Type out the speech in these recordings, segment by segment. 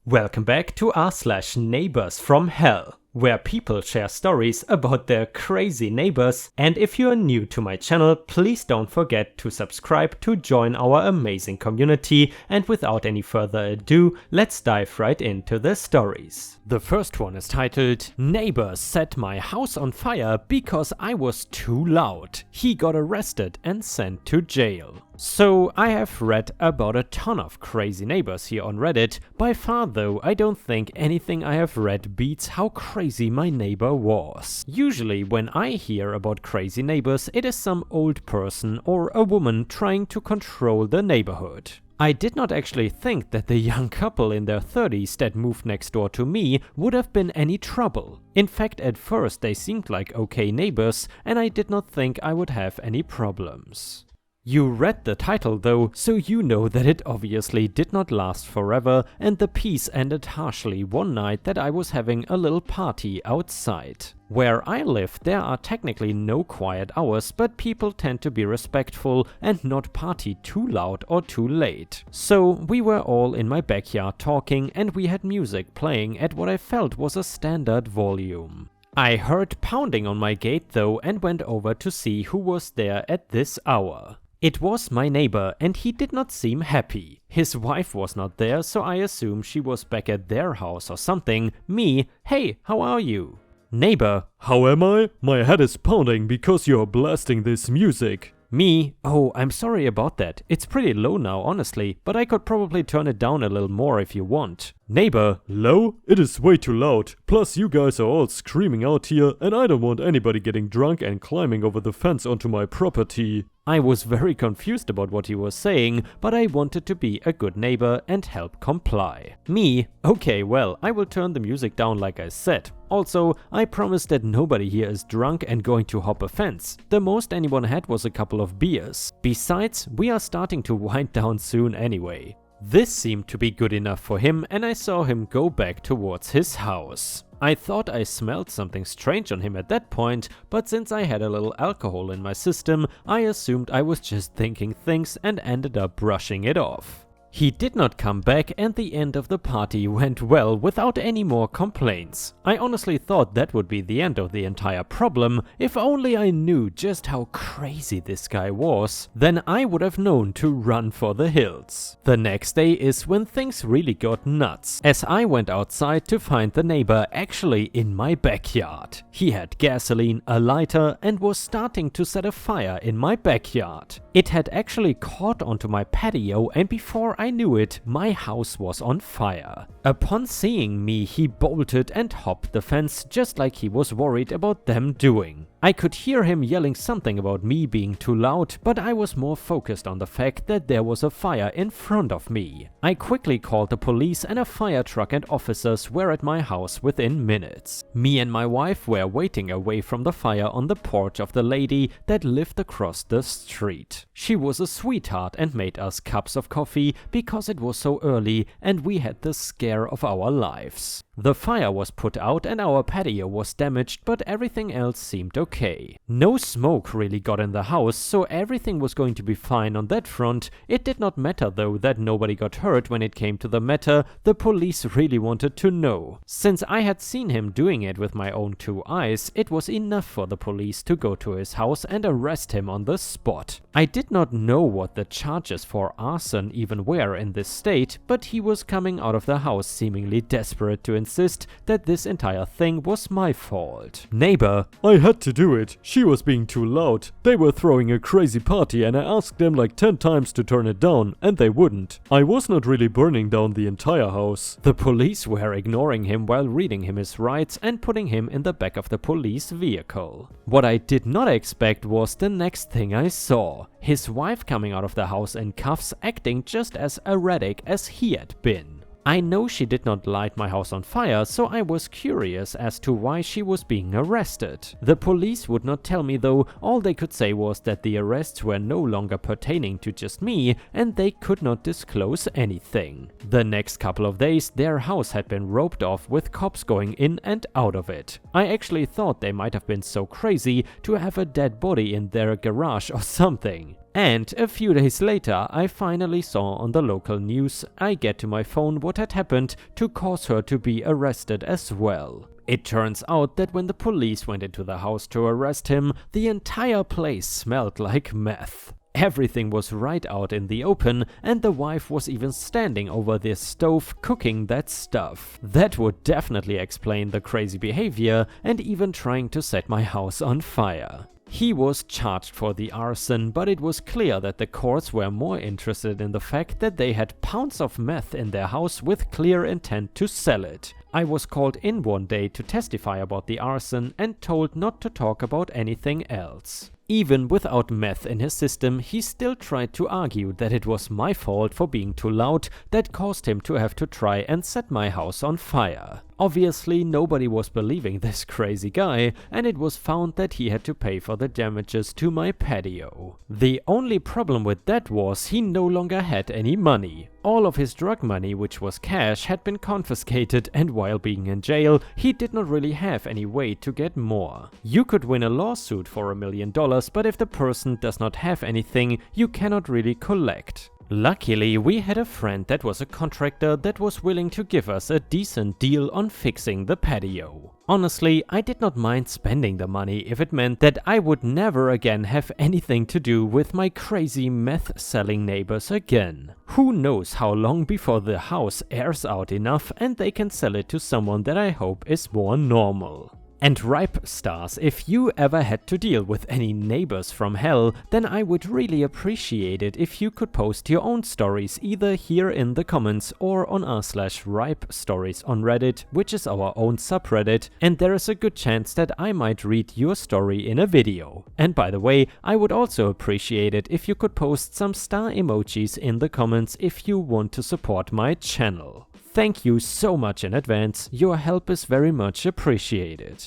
Welcome back to r/neighbors from hell, where people share stories about their crazy neighbors. And if you're new to my channel, please don't forget to subscribe to join our amazing community. And without any further ado, let's dive right into the stories. The first one is titled, "Neighbor set my house on fire because I was too loud. He got arrested and sent to jail." So I have read about a ton of crazy neighbors here on Reddit. By far though, I don't think anything I have read beats how crazy my neighbor was. Usually when I hear about crazy neighbors, it is some old person or a woman trying to control the neighborhood. I did not actually think that the young couple in their 30s that moved next door to me would have been any trouble. In fact, at first they seemed like okay neighbors, and I did not think I would have any problems. You read the title though, so you know that it obviously did not last forever, and the piece ended harshly one night that I was having a little party outside. Where I live, there are technically no quiet hours, but people tend to be respectful and not party too loud or too late. So we were all in my backyard talking, and we had music playing at what I felt was a standard volume. I heard pounding on my gate though and went over to see who was there at this hour. It was my neighbor, and he did not seem happy. His wife was not there, so I assume she was back at their house or something. Me, "Hey, how are you?" Neighbor, "How am I? My head is pounding because you're blasting this music." Me, "Oh, I'm sorry about that. It's pretty low now, honestly, but I could probably turn it down a little more if you want." Neighbor, "Low? It is way too loud. Plus you guys are all screaming out here, and I don't want anybody getting drunk and climbing over the fence onto my property." I was very confused about what he was saying, but I wanted to be a good neighbor and help comply. Me, "Okay, well, I will turn the music down like I said. Also, I promise that nobody here is drunk and going to hop a fence. The most anyone had was a couple of beers. Besides, we are starting to wind down soon anyway." This seemed to be good enough for him, and I saw him go back towards his house. I thought I smelled something strange on him at that point, but since I had a little alcohol in my system, I assumed I was just thinking things and ended up brushing it off. He did not come back, and the end of the party went well without any more complaints. I honestly thought that would be the end of the entire problem. If only I knew just how crazy this guy was, then I would have known to run for the hills. The next day is when things really got nuts, as I went outside to find the neighbor actually in my backyard. He had gasoline, a lighter, and was starting to set a fire in my backyard. It had actually caught onto my patio, and before I knew it, my house was on fire. Upon seeing me, he bolted and hopped the fence just like he was worried about them doing. I could hear him yelling something about me being too loud, but I was more focused on the fact that there was a fire in front of me. I quickly called the police, and a fire truck and officers were at my house within minutes. Me and my wife were waiting away from the fire on the porch of the lady that lived across the street. She was a sweetheart and made us cups of coffee because it was so early and we had the scare of our lives. The fire was put out and our patio was damaged, but everything else seemed okay. No smoke really got in the house, so everything was going to be fine on that front. It did not matter though that nobody got hurt when it came to the matter. The police really wanted to know. Since I had seen him doing it with my own two eyes, it was enough for the police to go to his house and arrest him on the spot. I did not know what the charges for arson even were in this state, but he was coming out of the house seemingly desperate to insist that this entire thing was my fault. Neighbor, "I had to do it. She was being too loud. They were throwing a crazy party and I asked them like 10 times to turn it down, and they wouldn't. I was not really burning down the entire house." The police were ignoring him while reading him his rights and putting him in the back of the police vehicle. What I did not expect was the next thing I saw. His wife coming out of the house in cuffs, acting just as erratic as he had been. I know she did not light my house on fire, so I was curious as to why she was being arrested. The police would not tell me though. All they could say was that the arrests were no longer pertaining to just me, and they could not disclose anything. The next couple of days, their house had been roped off with cops going in and out of it. I actually thought they might have been so crazy to have a dead body in their garage or something. And a few days later, I finally saw on the local news, I get to my phone what had happened to cause her to be arrested as well. It turns out that when the police went into the house to arrest him, the entire place smelled like meth. Everything was right out in the open, and the wife was even standing over this stove cooking that stuff. That would definitely explain the crazy behavior and even trying to set my house on fire. He was charged for the arson, but it was clear that the courts were more interested in the fact that they had pounds of meth in their house with clear intent to sell it. I was called in one day to testify about the arson and told not to talk about anything else. Even without meth in his system, he still tried to argue that it was my fault for being too loud that caused him to have to try and set my house on fire. Obviously, nobody was believing this crazy guy, and it was found that he had to pay for the damages to my patio. The only problem with that was he no longer had any money. All of his drug money, which was cash, had been confiscated, and while being in jail, he did not really have any way to get more. You could win a lawsuit for $1 million, but if the person does not have anything, you cannot really collect. Luckily, we had a friend that was a contractor that was willing to give us a decent deal on fixing the patio. Honestly, I did not mind spending the money if it meant that I would never again have anything to do with my crazy meth-selling neighbors again. Who knows how long before the house airs out enough and they can sell it to someone that I hope is more normal. And Ripe Stars, if you ever had to deal with any neighbors from hell, then I would really appreciate it if you could post your own stories either here in the comments or on r/Ripe Stories on Reddit, which is our own subreddit, and there is a good chance that I might read your story in a video. And by the way, I would also appreciate it if you could post some star emojis in the comments if you want to support my channel. Thank you so much in advance, your help is very much appreciated.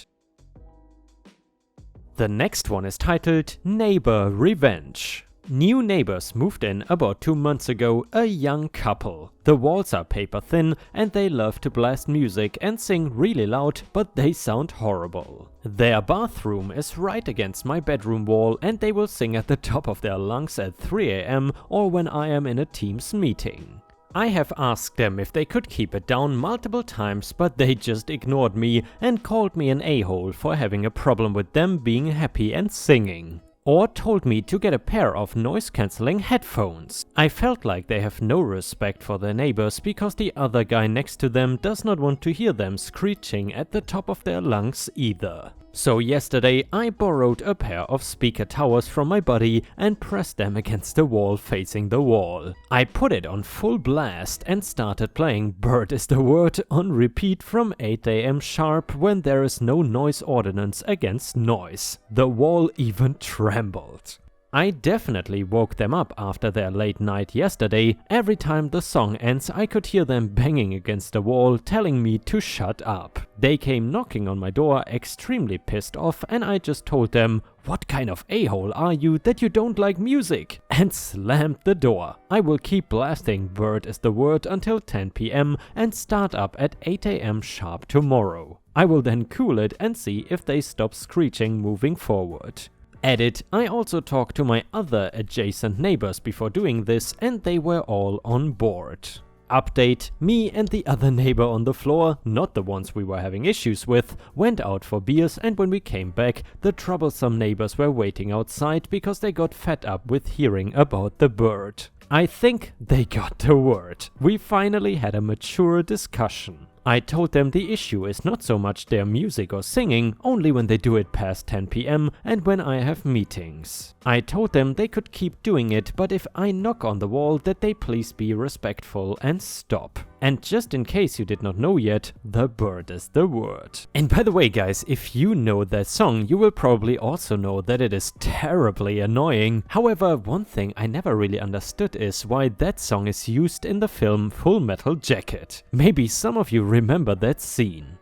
The next one is titled Neighbor Revenge. New neighbors moved in about 2 months ago, a young couple. The walls are paper thin and they love to blast music and sing really loud, but they sound horrible. Their bathroom is right against my bedroom wall and they will sing at the top of their lungs at 3 AM or when I am in a Teams meeting. I have asked them if they could keep it down multiple times, but they just ignored me and called me an a-hole for having a problem with them being happy and singing. Or told me to get a pair of noise-cancelling headphones. I felt like they have no respect for their neighbors because the other guy next to them does not want to hear them screeching at the top of their lungs either. So yesterday I borrowed a pair of speaker towers from my buddy and pressed them against the wall facing the wall. I put it on full blast and started playing Bird is the Word on repeat from 8 AM sharp when there is no noise ordinance against noise. The wall even trembled. I definitely woke them up after their late night yesterday. Every time the song ends, I could hear them banging against the wall, telling me to shut up. They came knocking on my door, extremely pissed off, and I just told them, "What kind of a-hole are you that you don't like music?" and slammed the door. I will keep blasting Bird is the Word until 10 PM and start up at 8 AM sharp tomorrow. I will then cool it and see if they stop screeching moving forward. Edit, I also talked to my other adjacent neighbors before doing this and they were all on board. Update, me and the other neighbor on the floor, not the ones we were having issues with, went out for beers and when we came back, the troublesome neighbors were waiting outside because they got fed up with hearing about the bird. I think they got the word. We finally had a mature discussion. I told them the issue is not so much their music or singing, only when they do it past 10 PM and when I have meetings. I told them they could keep doing it, but if I knock on the wall that they please be respectful and stop. And just in case you did not know yet, the bird is the word. And by the way guys, if you know that song, you will probably also know that it is terribly annoying. However, one thing I never really understood is why that song is used in the film Full Metal Jacket. Maybe some of you remember that scene.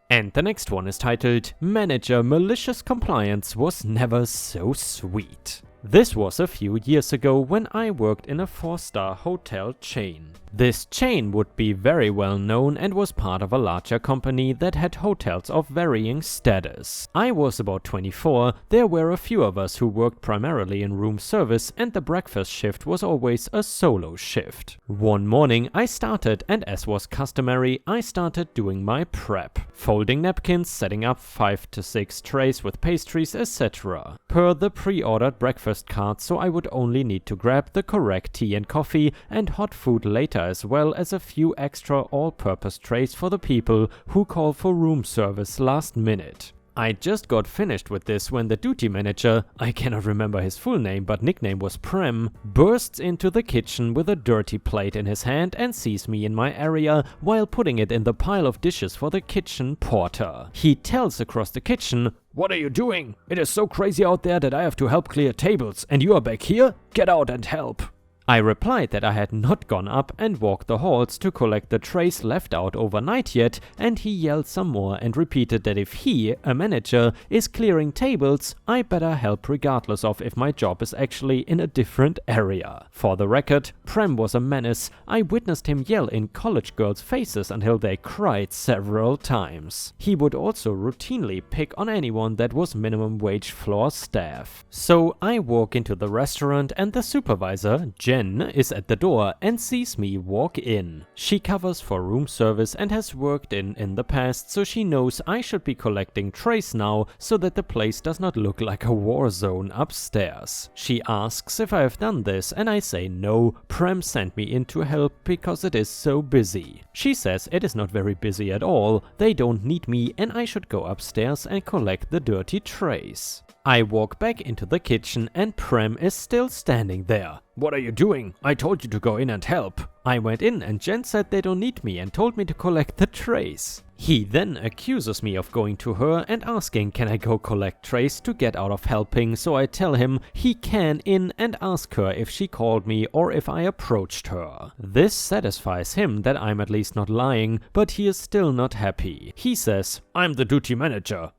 And the next one is titled Manager Malicious Compliance Was Never So Sweet. This was a few years ago when I worked in a 4-star hotel chain. This chain would be very well known and was part of a larger company that had hotels of varying status. I was about 24, there were a few of us who worked primarily in room service, and the breakfast shift was always a solo shift. One morning I started, and as was customary, I started doing my prep. Folding napkins, setting up 5 to 6 trays with pastries, etc. Per the pre-ordered breakfast card, so I would only need to grab the correct tea and coffee and hot food later, as well as a few extra all-purpose trays for the people who call for room service last minute. I just got finished with this when the duty manager, I cannot remember his full name but nickname was Prem, bursts into the kitchen with a dirty plate in his hand and sees me in my area while putting it in the pile of dishes for the kitchen porter. He tells across the kitchen, "What are you doing? It is so crazy out there that I have to help clear tables, and you are back here? Get out and help." I replied that I had not gone up and walked the halls to collect the trays left out overnight yet, and he yelled some more and repeated that if he, a manager, is clearing tables, I better help regardless of if my job is actually in a different area. For the record, Prem was a menace. I witnessed him yell in college girls' faces until they cried several times. He would also routinely pick on anyone that was minimum wage floor staff. So I walk into the restaurant and the supervisor, Jen, is at the door and sees me walk in. She covers for room service and has worked in the past, so she knows I should be collecting trays now so that the place does not look like a war zone upstairs. She asks if I have done this and I say no, Prem sent me in to help because it is so busy. She says it is not very busy at all, they don't need me and I should go upstairs and collect the dirty trays. I walk back into the kitchen and Prem is still standing there. "What are you doing? I told you to go in and help." I went in and Jen said they don't need me and told me to collect the trays. He then accuses me of going to her and asking can I go collect trays to get out of helping, so I tell him he can in and ask her if she called me or if I approached her. This satisfies him that I'm at least not lying, but he is still not happy. He says, "I'm the duty manager.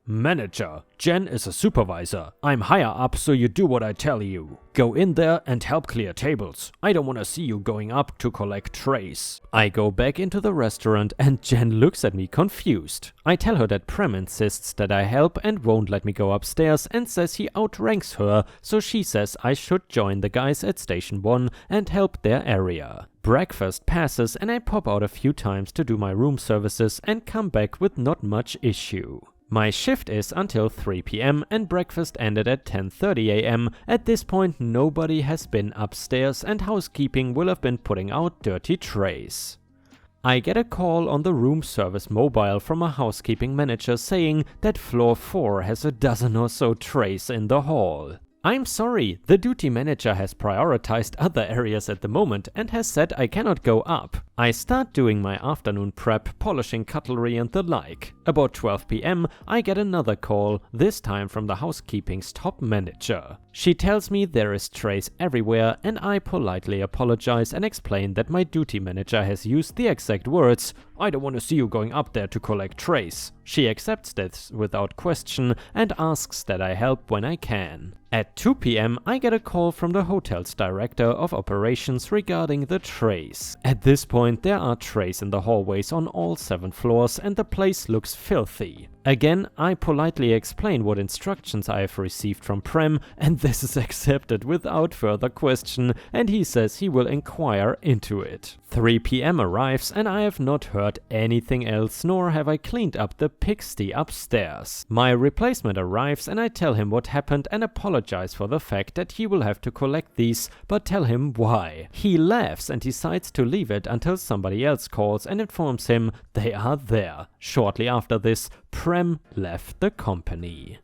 Jen is a supervisor. I'm higher up, so you do what I tell you. Go in there and help clear tables. I don't want to see you going up to collect trays." I go back into the restaurant and Jen looks at me confused. I tell her that Prem insists that I help and won't let me go upstairs and says he outranks her, so she says I should join the guys at Station 1 and help their area. Breakfast passes and I pop out a few times to do my room services and come back with not much issue. My shift is until 3 PM and breakfast ended at 10:30 AM. At this point nobody has been upstairs and housekeeping will have been putting out dirty trays. I get a call on the room service mobile from a housekeeping manager saying that floor 4 has a dozen or so trays in the hall. I'm sorry, the duty manager has prioritized other areas at the moment and has said I cannot go up. I start doing my afternoon prep, polishing cutlery and the like. About 12 PM, I get another call, this time from the housekeeping's top manager. She tells me there is trays everywhere and I politely apologize and explain that my duty manager has used the exact words, "I don't want to see you going up there to collect trays." She accepts this without question and asks that I help when I can. At 2 PM, I get a call from the hotel's director of operations regarding the trays. At this point, there are trays in the hallways on all 7 floors and the place looks filthy. Again, I politely explain what instructions I have received from Prem and this is accepted without further question and he says he will inquire into it. 3 PM arrives and I have not heard anything else, nor have I cleaned up the pigsty upstairs. My replacement arrives and I tell him what happened and apologize for the fact that he will have to collect these, but tell him why. He laughs and decides to leave it until somebody else calls and informs him they are there. Shortly after this, Prem left the company.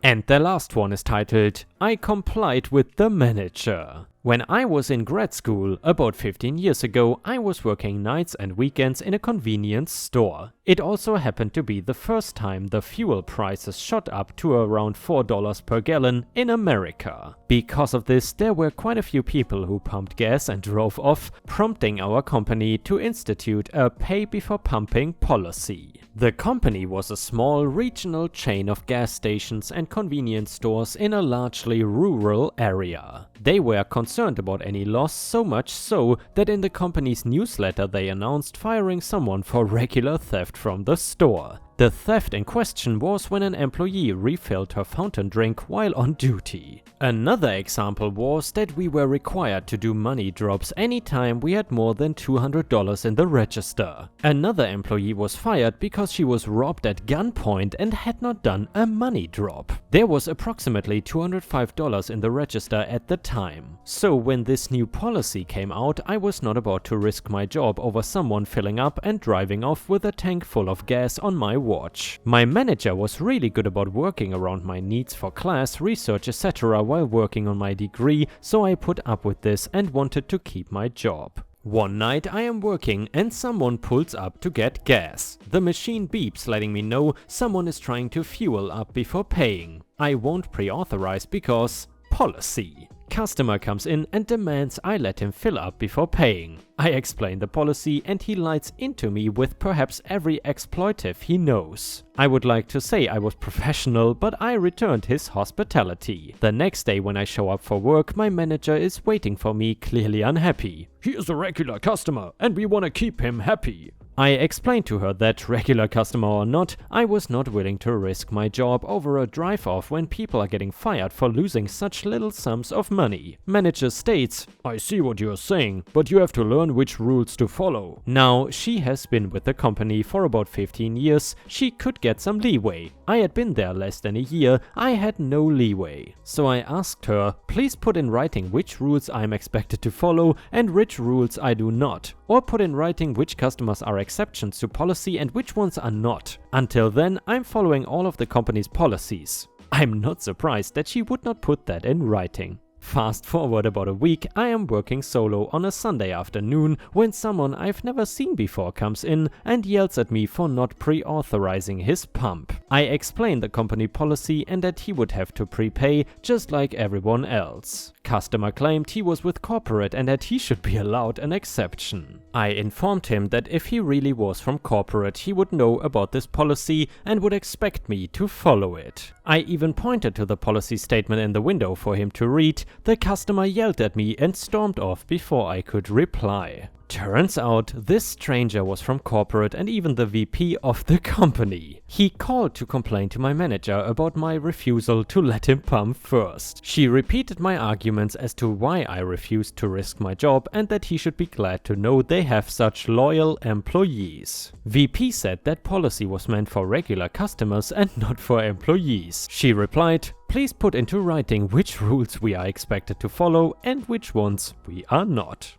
And the last one is titled, I complied with the manager. When I was in grad school, about 15 years ago, I was working nights and weekends in a convenience store. It also happened to be the first time the fuel prices shot up to around $4 per gallon in America. Because of this, there were quite a few people who pumped gas and drove off, prompting our company to institute a pay-before-pumping policy. The company was a small regional chain of gas stations and convenience stores in a largely rural area. They were concerned about any loss, so much so that in the company's newsletter they announced firing someone for regular theft from the store. The theft in question was when an employee refilled her fountain drink while on duty. Another example was that we were required to do money drops anytime we had more than $200 in the register. Another employee was fired because she was robbed at gunpoint and had not done a money drop. There was approximately $205 in the register at the time. So when this new policy came out, I was not about to risk my job over someone filling up and driving off with a tank full of gas on my watch. My manager was really good about working around my needs for class, research, etc. while working on my degree, so I put up with this and wanted to keep my job. One night I am working and someone pulls up to get gas. The machine beeps letting me know someone is trying to fuel up before paying. I won't pre-authorize because policy. Customer comes in and demands I let him fill up before paying. I explain the policy and he lights into me with perhaps every exploitive he knows. I would like to say I was professional, but I returned his hospitality. The next day when I show up for work, my manager is waiting for me, clearly unhappy. He is a regular customer and we want to keep him happy. I explained to her that, regular customer or not, I was not willing to risk my job over a drive-off when people are getting fired for losing such little sums of money. Manager states, I see what you are saying, but you have to learn which rules to follow. Now, she has been with the company for about 15 years, she could get some leeway. I had been there less than a year, I had no leeway. So I asked her, please put in writing which rules I am expected to follow and which rules I do not. Or put in writing which customers are exceptions to policy and which ones are not. Until then, I'm following all of the company's policies. I'm not surprised that she would not put that in writing. Fast forward about a week, I am working solo on a Sunday afternoon when someone I've never seen before comes in and yells at me for not pre-authorizing his pump. I explain the company policy and that he would have to prepay just like everyone else. Customer claimed he was with corporate and that he should be allowed an exception. I informed him that if he really was from corporate, he would know about this policy and would expect me to follow it. I even pointed to the policy statement in the window for him to read. The customer yelled at me and stormed off before I could reply. Turns out this stranger was from corporate and even the VP of the company. He called to complain to my manager about my refusal to let him pump first. She repeated my arguments as to why I refused to risk my job and that he should be glad to know they have such loyal employees. VP said that policy was meant for regular customers and not for employees. She replied, please put into writing which rules we are expected to follow and which ones we are not.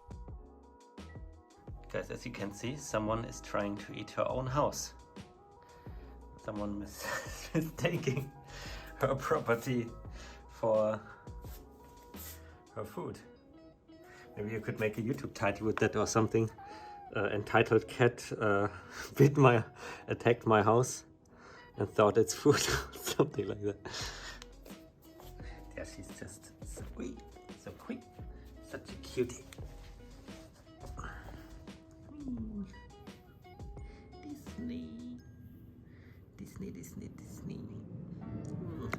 Guys, as you can see, someone is trying to eat her own house. Someone mistaking her property for her food. Maybe you could make a YouTube title with that or something. Entitled Cat attacked my house and thought it's food. Something like that. Yeah, she's just so sweet, so quick, such a cutie. Disney.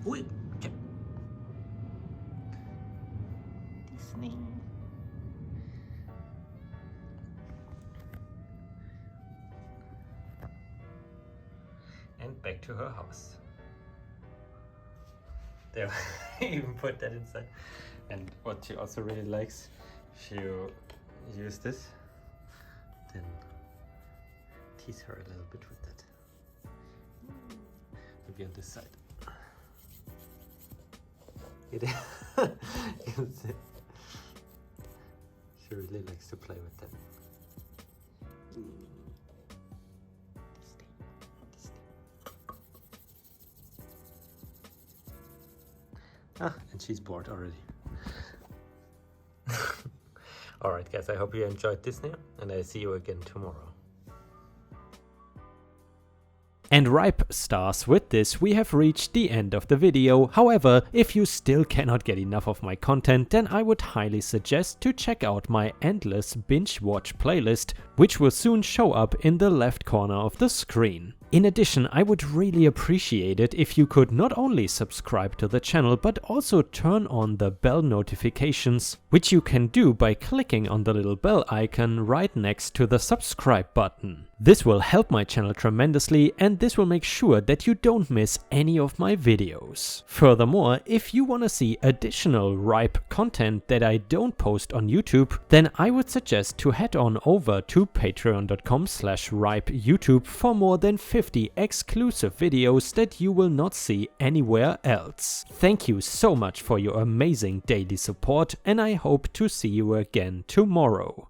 Wait. Disney. And back to her house. There, I even put that inside. And what she also really likes, she'll use this, then tease her a little bit with that. Maybe on this side. She really likes to play with them. And she's bored already. Alright guys, I hope you enjoyed Disney and I see you again tomorrow. And ripe stars, with this we have reached the end of the video. However, if you still cannot get enough of my content, then I would highly suggest to check out my endless binge watch playlist, which will soon show up in the left corner of the screen. In addition, I would really appreciate it if you could not only subscribe to the channel, but also turn on the bell notifications, which you can do by clicking on the little bell icon right next to the subscribe button. This will help my channel tremendously, and this will make sure that you don't miss any of my videos. Furthermore, if you want to see additional ripe content that I don't post on YouTube, then I would suggest to head on over to patreon.com/ripeyoutube for more than 50 exclusive videos that you will not see anywhere else. Thank you so much for your amazing daily support, and I hope to see you again tomorrow.